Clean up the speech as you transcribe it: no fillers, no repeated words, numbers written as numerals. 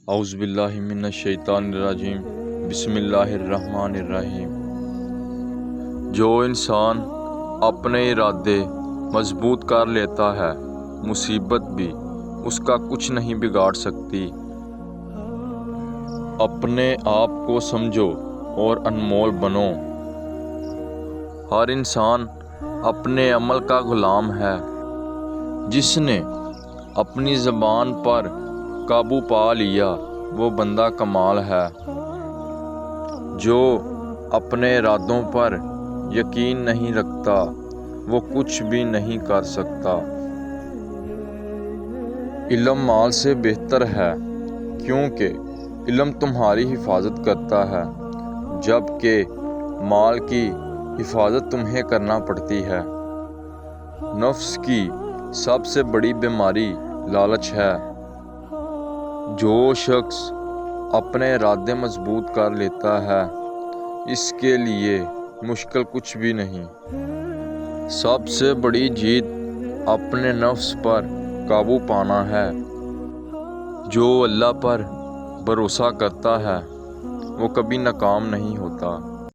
اعوذ باللہ من الشیطان الرجیم بسم اللہ الرحمن الرحیم۔ جو انسان اپنے ارادے مضبوط کر لیتا ہے، مصیبت بھی اس کا کچھ نہیں بگاڑ سکتی۔ اپنے آپ کو سمجھو اور انمول بنو۔ ہر انسان اپنے عمل کا غلام ہے۔ جس نے اپنی زبان پر قابو پا لیا وہ بندہ کمال ہے۔ جو اپنے ارادوں پر یقین نہیں رکھتا وہ کچھ بھی نہیں کر سکتا۔ علم مال سے بہتر ہے کیونکہ علم تمہاری حفاظت کرتا ہے، جبکہ مال کی حفاظت تمہیں کرنا پڑتی ہے۔ نفس کی سب سے بڑی بیماری لالچ ہے۔ جو شخص اپنے ارادے مضبوط کر لیتا ہے اس کے لیے مشکل کچھ بھی نہیں۔ سب سے بڑی جیت اپنے نفس پر قابو پانا ہے۔ جو اللہ پر بھروسہ کرتا ہے وہ کبھی ناکام نہیں ہوتا۔